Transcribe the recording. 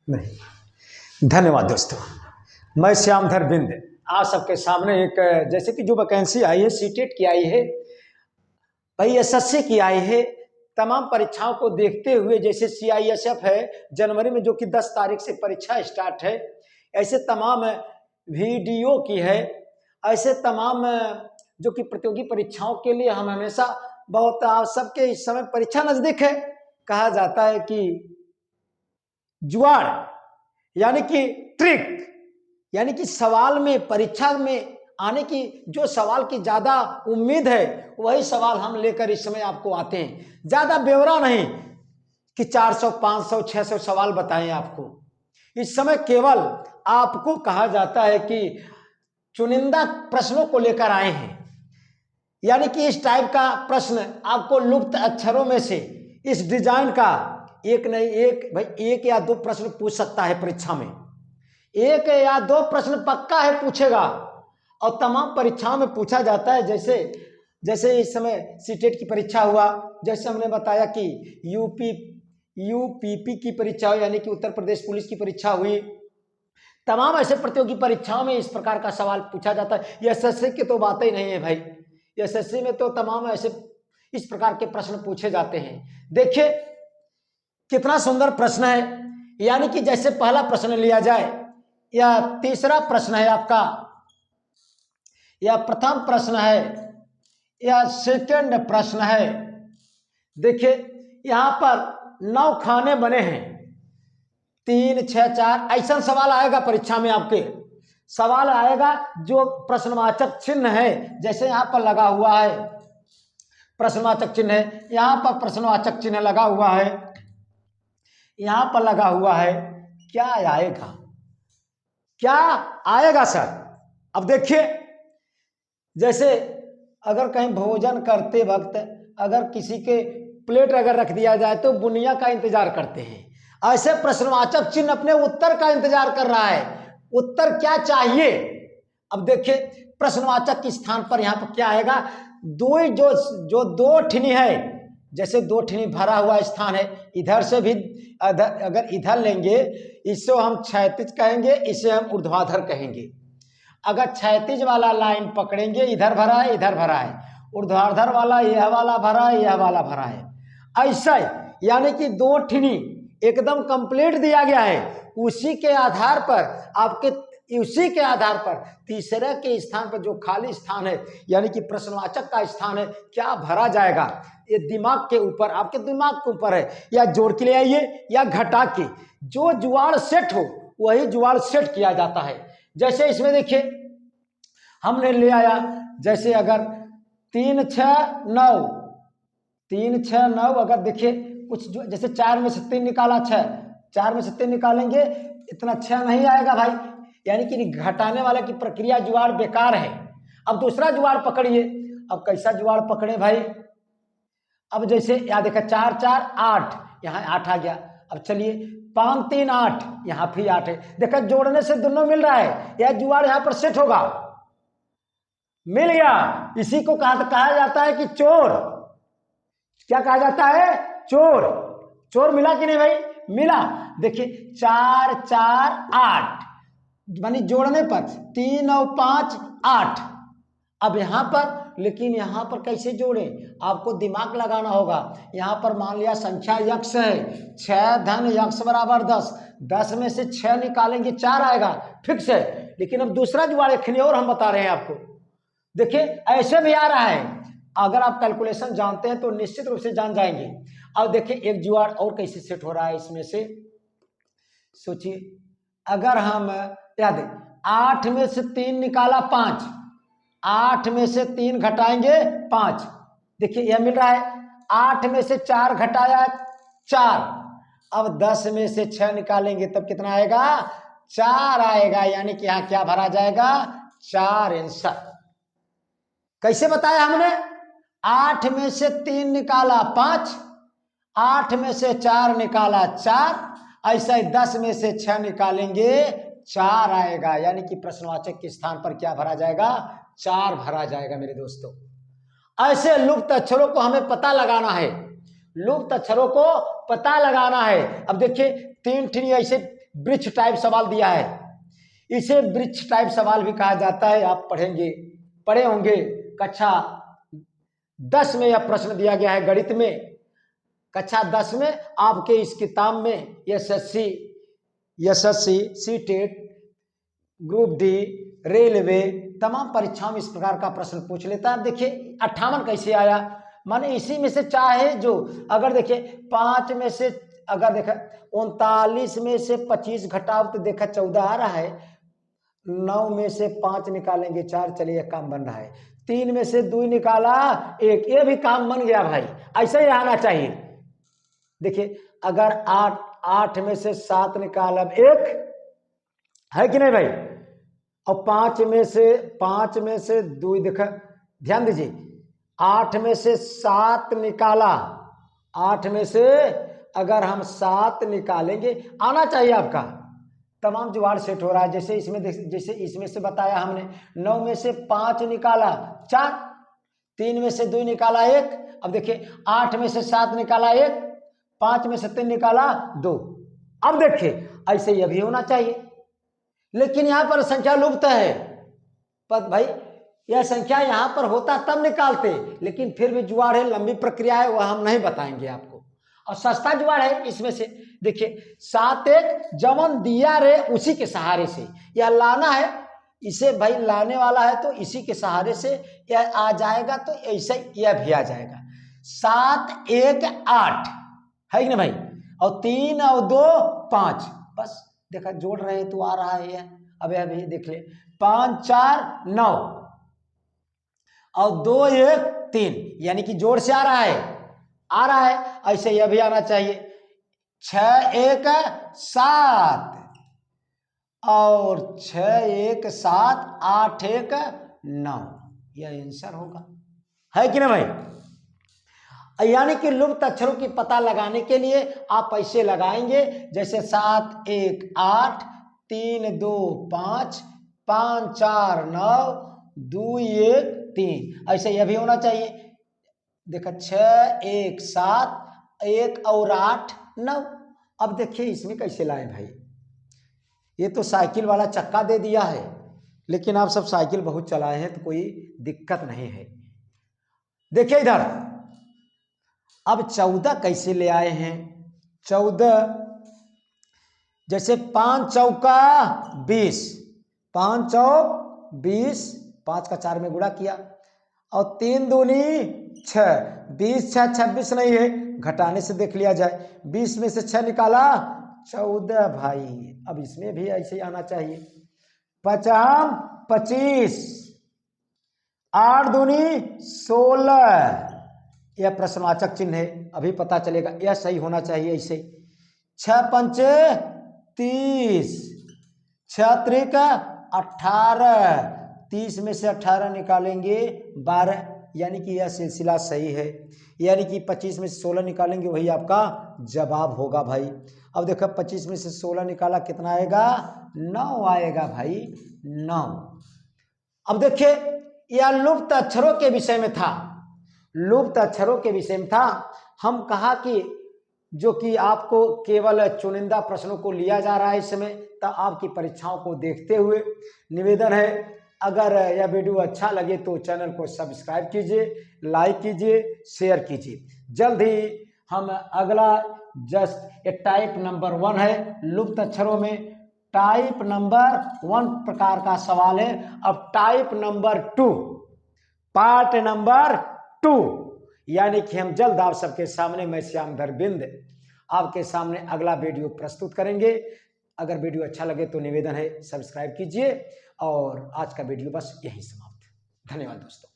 नहीं। धन्यवाद दोस्तों। मैं श्यामधर बिंद आप सबके सामने एक, जैसे कि जो वैकेंसी आई है सीटेट की आई है भाई, एसएससी की आई है, तमाम परीक्षाओं को देखते हुए, जैसे सीआईएसएफ है जनवरी में जो कि 10 तारीख से परीक्षा स्टार्ट है, ऐसे तमाम वीडियो की है, ऐसे तमाम जो कि प्रतियोगी परीक्षाओं के लिए हम हमेशा बहुत, आप सबके इस समय परीक्षा नजदीक है, कहा जाता है कि जुगाड़ यानी कि ट्रिक, यानी कि सवाल में, परीक्षा में आने की जो सवाल की ज्यादा उम्मीद है वही सवाल हम लेकर इस समय आपको आते हैं। ज्यादा ब्यौरा नहीं कि 400 500 600 सवाल बताएं आपको। इस समय केवल आपको कहा जाता है कि चुनिंदा प्रश्नों को लेकर आए हैं, यानी कि इस टाइप का प्रश्न आपको लुप्त अक्षरों में से इस डिजाइन का एक नहीं एक, भाई एक या दो प्रश्न पूछ सकता है परीक्षा में, एक या दो प्रश्न पक्का है पूछेगा, और तमाम परीक्षाओं में पूछा जाता है। जैसे जैसे इस समय सीटेट की परीक्षा हुआ, जैसे हमने बताया कि यूपीपी की परीक्षा हुई, यानी कि उत्तर प्रदेश पुलिस की परीक्षा हुई, तमाम ऐसे प्रतियोगी परीक्षाओं में इस प्रकार का सवाल पूछा जाता है। एसएससी की तो बात ही नहीं है भाई, एसएससी में तो तमाम ऐसे इस प्रकार के प्रश्न पूछे जाते हैं। देखिए कितना सुंदर प्रश्न है, यानी कि जैसे पहला प्रश्न लिया जाए, या तीसरा प्रश्न है आपका, या प्रथम प्रश्न है, या सेकंड प्रश्न है। देखिए यहां पर 9 खाने बने हैं, 3 6 4 ऐसा सवाल आएगा परीक्षा में आपके। सवाल आएगा जो प्रश्नवाचक चिन्ह है, जैसे यहां पर लगा हुआ है प्रश्नवाचक चिन्ह है, यहां पर प्रश्नवाचक चिन्ह लगा हुआ है, यहां पर लगा हुआ है, क्या आएगा, क्या आएगा सर? अब देखिए, जैसे अगर कहीं भोजन करते वक्त अगर किसी के प्लेट अगर रख दिया जाए तो बुनिया का इंतजार करते हैं, ऐसे प्रश्नवाचक चिन्ह अपने उत्तर का इंतजार कर रहा है, उत्तर क्या चाहिए। अब देखिए प्रश्नवाचक के स्थान पर यहां पर क्या आएगा, जो दो ठिनी है, जैसे 2 ठिनी भरा हुआ स्थान है, इधर से भी अगर इधर लेंगे, इसे हम क्षैतिज कहेंगे, इसे हम ऊर्ध्वाधर कहेंगे। अगर क्षैतिज वाला लाइन पकड़ेंगे, इधर भरा है इधर भरा है, ऊर्ध्वाधर वाला यह वाला भरा है यह वाला भरा है, ऐसा यानी कि 2 ठिनी एकदम कंप्लीट दिया गया है। उसी के आधार पर तीसरे के स्थान पर जो खाली स्थान है, यानी कि प्रश्नवाचक का स्थान है, क्या भरा जाएगा, ये दिमाग के ऊपर, आपके दिमाग के ऊपर है, या जोड़ के ले आइए या घटा के, जो जुगाड़ सेट हो वही जुगाड़ सेट किया जाता है। जैसे इसमें देखिए हमने ले आया, जैसे अगर 3 6 9 अगर देखिए कुछ जैसे 4 में से 3 निकाला 6, 4 में से 3 निकालेंगे, इतना 6 नहीं आएगा भाई, यानी कि घटाने वाले की प्रक्रिया जुगाड़ बेकार है। अब दूसरा जुगाड़ पकड़िए, अब कैसा जुगाड़ पकड़े भाई, अब जैसे यहाँ देखा 4 4 8, यहाँ 8 आ गया। अब चलिए 5 3 8, यहाँ भी 8 है, देखा जोड़ने से दोनों मिल रहा है, यह जुगाड़ यहाँ पर सेट होगा, मिल गया। इसी को कहा जाता है कि चोर, क्या कहा जाता है, चोर। चोर मिला कि नहीं भाई, मिला। देखिए 4 4 8 मानी जोड़ने पर 3 और 5 8। अब यहां पर, लेकिन यहां पर कैसे जोड़े, आपको दिमाग लगाना होगा। यहां पर मान लिया संख्या यक्ष है, 6 धन यक्ष बराबर 10, 10 में से 6 निकालेंगे 4 आएगा, फिक्स है। लेकिन अब दूसरा जुगाड़ एक और हम बता रहे हैं आपको, देखिए ऐसे भी आ रहा है, अगर आप कैलकुलेशन जानते हैं तो निश्चित रूप से जान जाएंगे। अब देखिए एक जुगाड़ और कैसे सेट हो रहा है इसमें से, सोचिए, अगर हम याद 8 में से 3 निकाला 5, 8 में से 3 घटाएंगे 5, देखिए यह मिल रहा है। 8 में से 4 घटाया 4, अब 10 में से 6 निकालेंगे तब कितना आएगा, 4 आएगा, यानी कि यहां क्या भरा जाएगा, 4 आंसर। कैसे बताया हमने, 8 में से 3 निकाला 5, 8 में से 4 निकाला 4, ऐसा 10 में से 6 निकालेंगे 4 आएगा, यानी कि प्रश्नवाचक के स्थान पर क्या भरा जाएगा, 4 भरा जाएगा मेरे दोस्तों। ऐसे लुप्त अक्षरों को हमें पता लगाना है, लुप्त अक्षरों को पता लगाना है। अब देखिए 3 ठिनी ऐसे ब्रिज टाइप सवाल दिया है, इसे ब्रिज टाइप सवाल भी कहा जाता है। आप पढ़े होंगे कक्षा 10 में यह प्रश्न दिया गया है गणित में। कक्षा 10 में आपके इस किताब में SSC, CTET, group D, railway तमाम परीक्षाओं में इस प्रकार का प्रश्न पूछ लेता है। देखिए 58 कैसे आया, माने इसी में से चाहे जो, अगर देखिए 5 में से अगर देखा 39 में से 25 घटाओ तो देखा 14 आ रहा है, 9 में से 5 निकालेंगे 4, चलिए काम बन रहा है, 3 में से 2 निकाला 1, ये भी काम बन गया भाई, ऐसा ही आना चाहिए। देखिए अगर 8 में से 7 निकाला 1 है कि नहीं भाई, और 5 में से 2 देखा, ध्यान दीजिए 8 में से 7 निकाला, 8 में से अगर हम 7 निकालेंगे आना चाहिए आपका, तमाम जुगाड़ सेट हो रहा है। जैसे इसमें से बताया हमने 9 में से 5 निकाला 4, 3 में से 2 निकाला 1, अब देखिए 8 में से 7 निकाला 1, 5 में से 3 निकाला 2। अब देखिए ऐसे यह भी होना चाहिए, लेकिन यहां पर संख्या लुप्त है। पर भाई यह संख्या यहां पर होता तब निकालते, लेकिन फिर भी जुगाड़ है, लंबी प्रक्रिया है, वह हम नहीं बताएंगे आपको, और सस्ता जुगाड़ है। इसमें से देखिए 7 1 जमन दिया रे उसी के सहारे से यह लाना है, इसे भाई लाने वाला है तो इसी के सहारे से यह आ जाएगा, तो ऐसे यह भी आ जाएगा। 7 1 8 है कि ना भाई, और 3 और 2 5, बस देखा जोड़ रहे हैं तो आ रहा है यह। अब यह भी देख ले 5 4 9 और 2 1 3, यानी कि जोड़ से आ रहा है, ऐसे यह भी आना चाहिए। 6 1 7 और 6 1 7 8 1 9, यह आंसर होगा, है कि ना भाई। यानी कि लुप्त अक्षरों की पता लगाने के लिए आप ऐसे लगाएंगे, जैसे 7 1 8 3 2 5 5 4 9 2 1 3, ऐसे यह भी होना चाहिए। देखा 6 1 7 1 और 8 9। अब देखिए इसमें कैसे लाए भाई, ये तो साइकिल वाला चक्का दे दिया है, लेकिन आप सब साइकिल बहुत चलाए हैं तो कोई दिक्कत नहीं है। देखिए इधर अब 14 कैसे ले आए हैं, 14 जैसे 5 चौका 20, 5 चौक 20, 5 का 4 में गुणा किया, और 3 दूनी 6, 20 6 26 नहीं है, घटाने से देख लिया जाए, 20 में से 6 निकाला 14 भाई। अब इसमें भी ऐसे ही आना चाहिए, 5 25, 8 दूनी 16, यह प्रश्नवाचक चिन्ह है, अभी पता चलेगा, यह सही होना चाहिए ऐसे। 6 5 30, 6 3 18, 30 में से 18 निकालेंगे 12, यानी कि यह सिलसिला सही है, यानी कि 25 में से 16 निकालेंगे वही आपका जवाब होगा भाई। अब देखो 25 में से 16 निकाला कितना आएगा, 9 आएगा भाई, 9। अब देखिए यह लुप्त अक्षरों के विषय में था, लुप्त अक्षरों के विषय में था। हम कहा कि जो कि आपको केवल चुनिंदा प्रश्नों को लिया जा रहा है इस समय, तब आपकी परीक्षाओं को देखते हुए निवेदन है, अगर यह वीडियो अच्छा लगे तो चैनल को सब्सक्राइब कीजिए, लाइक कीजिए, शेयर कीजिए। जल्द ही हम अगला जस्ट टाइप नंबर 1 है लुप्त अक्षरों में, टाइप नंबर 1 प्रकार का सवाल है। अब टाइप नंबर 2, पार्ट नंबर 2, यानी कि हम जल्द आप सबके सामने, मैं श्याम धरबिंद आपके सामने अगला वीडियो प्रस्तुत करेंगे। अगर वीडियो अच्छा लगे तो निवेदन है सब्सक्राइब कीजिए, और आज का वीडियो बस यहीं समाप्त। धन्यवाद दोस्तों।